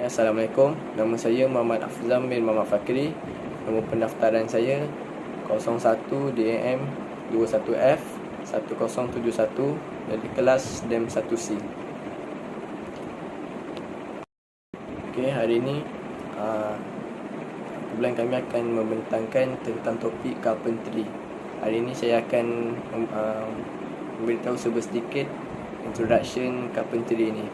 Assalamualaikum. Nama saya Muhammad Afzam bin Muhammad Fakri. Nombor pendaftaran saya 01 DAM 21F 1071 dari kelas DAM 1C. Okey, hari ini kumpulan kami akan membentangkan tentang topik carpentry. Hari ini saya akan memberitahu sedikit introduction carpentry ini.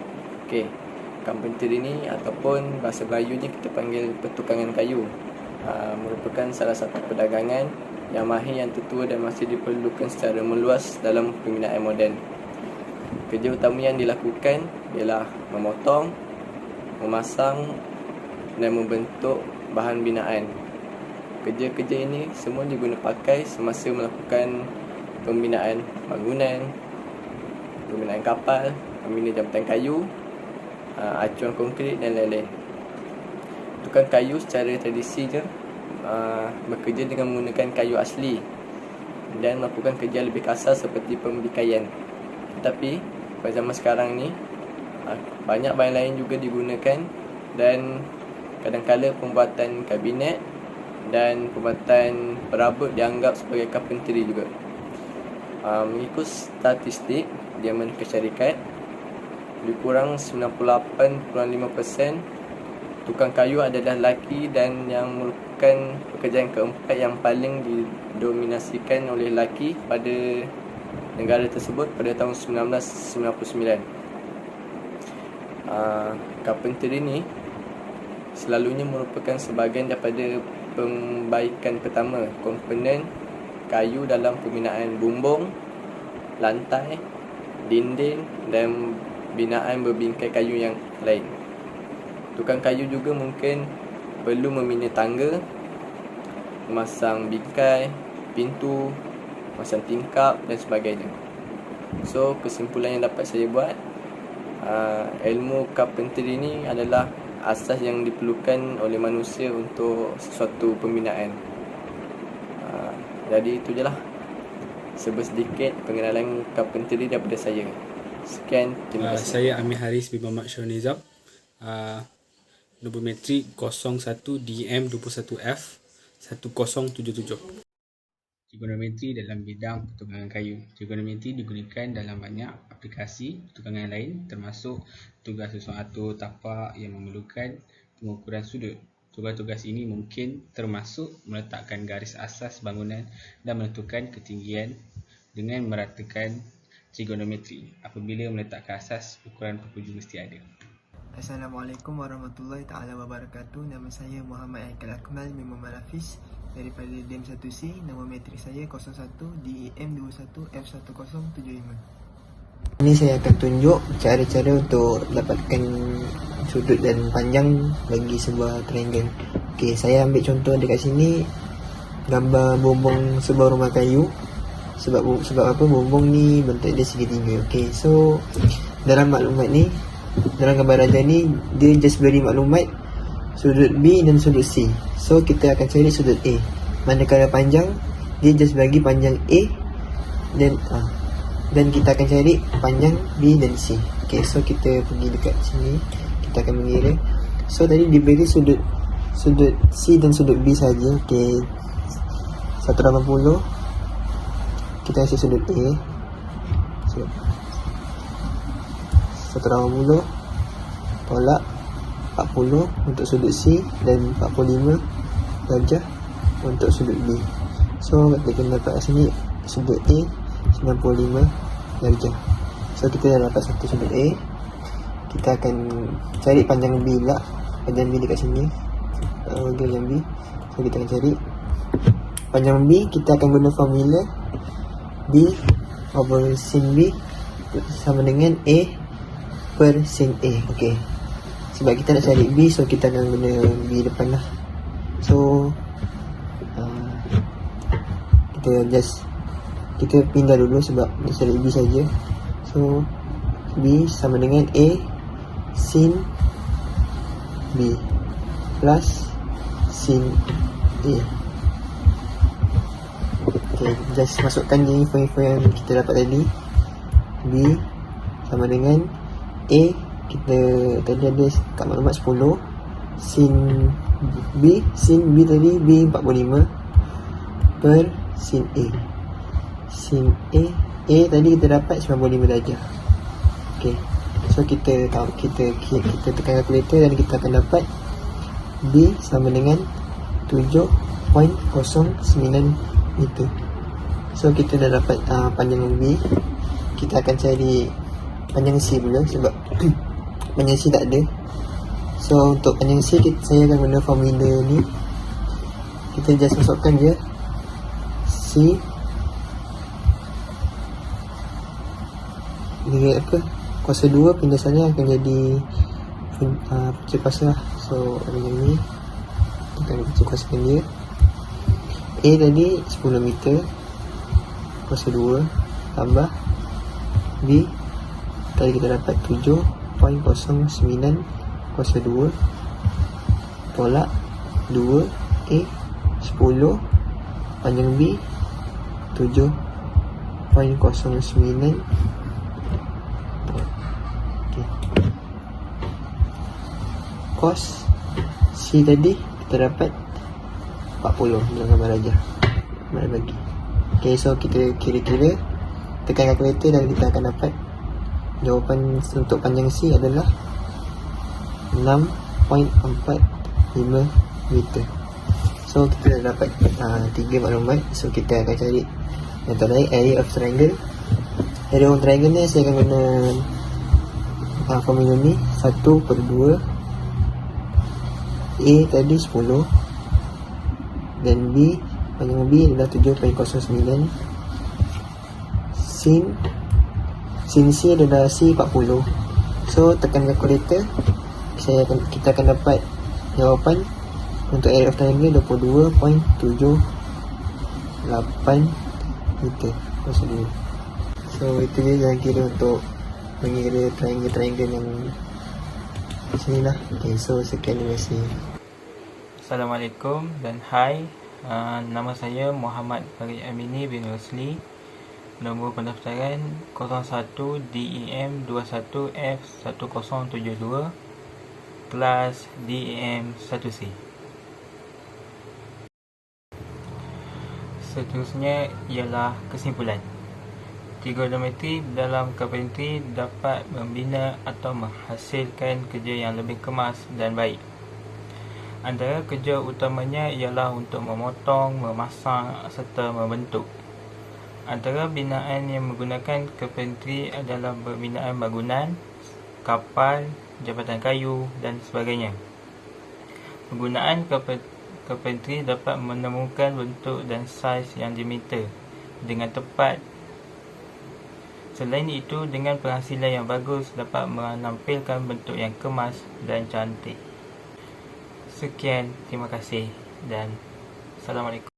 Okey. Carpentry ini ataupun bahasa Melayunya kita panggil pertukangan kayu, merupakan salah satu perdagangan yang mahir, yang tertua dan masih diperlukan secara meluas dalam pembinaan moden. Kerja utama yang dilakukan ialah memotong, memasang dan membentuk bahan binaan. Kerja-kerja ini semua diguna pakai semasa melakukan pembinaan bangunan, pembinaan kapal, pembinaan jambatan kayu, acuan konkrit dan lain-lain. Tukang kayu secara tradisinya bekerja dengan menggunakan kayu asli dan melakukan kerja lebih kasar seperti pembikaian. Tetapi pada zaman sekarang ni banyak bahan lain juga digunakan, dan kadang-kadang pembuatan kabinet dan pembuatan perabot dianggap sebagai carpentry juga. Mengikut statistik di Amerika Syarikat, lebih kurang 98.5% tukang kayu adalah lelaki, dan yang merupakan pekerjaan keempat yang paling didominasikan oleh lelaki pada negara tersebut pada tahun 1999. Carpentry ini selalunya merupakan sebahagian daripada pembaikan pertama komponen kayu dalam pembinaan bumbung, lantai, dinding dan binaan berbingkai kayu yang lain. Tukang kayu juga mungkin perlu membina tangga, memasang bingkai, pintu, memasang tingkap dan sebagainya. So, kesimpulan yang dapat saya buat, ilmu carpentry ini adalah asas yang diperlukan oleh manusia untuk sesuatu pembinaan. Jadi itu je lah sedikit pengenalan carpentry daripada saya. Sekian, terima kasih. Saya Amir Haris bin Muhammad Syarul Nizam, nombor metrik 01 DM 21F 1077. Trigonometri dalam bidang pertukangan kayu. Trigonometri digunakan dalam banyak aplikasi pertukangan lain, termasuk tugas susun atur tapak yang memerlukan pengukuran sudut. Tugas-tugas ini mungkin termasuk meletakkan garis asas bangunan dan menentukan ketinggian dengan meratakan trigonometri. Apabila meletakkan asas, ukuran penghujung mesti ada. Assalamualaikum warahmatullahi taala wabarakatuh. Nama saya Muhammad Aikal Akmal bin Muhammad Hafiz daripada DAM 1C. Nombor metrik saya 01 DEM 21 F1075. Ini saya akan tunjuk cara-cara untuk dapatkan sudut dan panjang bagi sebuah triangle. Okey, saya ambil contoh dekat sini, gambar bumbung sebuah rumah kayu. Sebab apa bumbung ni bentuk dia segitiga. Okey, so dalam maklumat ni, dalam gambar raja ni, dia just beri maklumat sudut B dan sudut C. So kita akan cari sudut A. Manakala panjang, dia just bagi panjang A dan kita akan cari panjang B dan C. Okey, so kita pergi dekat sini, kita akan mengira. So tadi diberi sudut C dan sudut B saja. Okey, 180. Kita kasi sudut A 180, tolak 40 untuk sudut C dan 45 darjah untuk sudut B. So kita kena dapat sini sudut A 95 darjah. So kita dah dapat satu sudut A. Kita akan cari panjang B pula. Panjang B dekat sini, panjang B. So kita akan cari panjang B. Kita akan guna formula B over sin B sama dengan A per sin A. Okey, sebab kita nak cari B, so kita akan guna B depan lah. So kita pindah dulu sebab nak cari B saja. So B sama dengan A sin B plus sin A. Okay, just masukkan je info-info yang kita dapat tadi. B sama dengan A kita tadi ada kat maklumat 10. Sin B tadi B 45 per sin A. Sin A tadi kita dapat 95 darjah. Okey. So kita tekan kalkulator dan kita akan dapat B sama dengan 7.09 meter. So kita dah dapat panjang B. Kita akan cari panjang C pula sebab panjang C tak ada. So untuk panjang C saya akan guna formula ni. Kita just masukkan je C dia kuasa 2 pindasannya akan jadi punca kuasa lah. So macam ni kita akan punca kuasakan dia. A tadi 10 meter kuasa 2 tambah B tadi kita dapat 7.09 kuasa 2 tolak 2 A 10 panjang B 7.09. Okay. Cos C tadi kita dapat 40 dalam gambar darjah. Mana bagi. Okay, so kita kira-kira tekan kalkulator dan kita akan dapat jawapan untuk panjang C adalah 6.45 meter. So kita dah dapat 3 maklumat. So kita akan cari yang terakhir, area of triangle. Area of triangle ni saya akan guna formula ni 1/2 A tadi 10 dan B panjang B adalah 7.09. Sin C adalah C 40. So tekan kalkulator kita akan dapat jawapan untuk area of triangle 22.78 meter. So itu je yang kira untuk mengira triangle yang sini lah. Okay, so sekian, terima kasih. Assalamualaikum dan hai. Nama saya Muhammad Farid Amini bin Rosli. Nombor pendaftaran 01 DEM 21 F1072, kelas DEM 1C. Seterusnya ialah kesimpulan. Trigonometri dalam carpentry dapat membina atau menghasilkan kerja yang lebih kemas dan baik. Antara kerja utamanya ialah untuk memotong, memasang serta membentuk. Antara binaan yang menggunakan carpentry adalah binaan bangunan, kapal, jabatan kayu dan sebagainya. Penggunaan carpentry dapat menemukan bentuk dan saiz yang diminta dengan tepat. Selain itu, dengan penghasilan yang bagus dapat menampilkan bentuk yang kemas dan cantik. Sekian, terima kasih dan Assalamualaikum.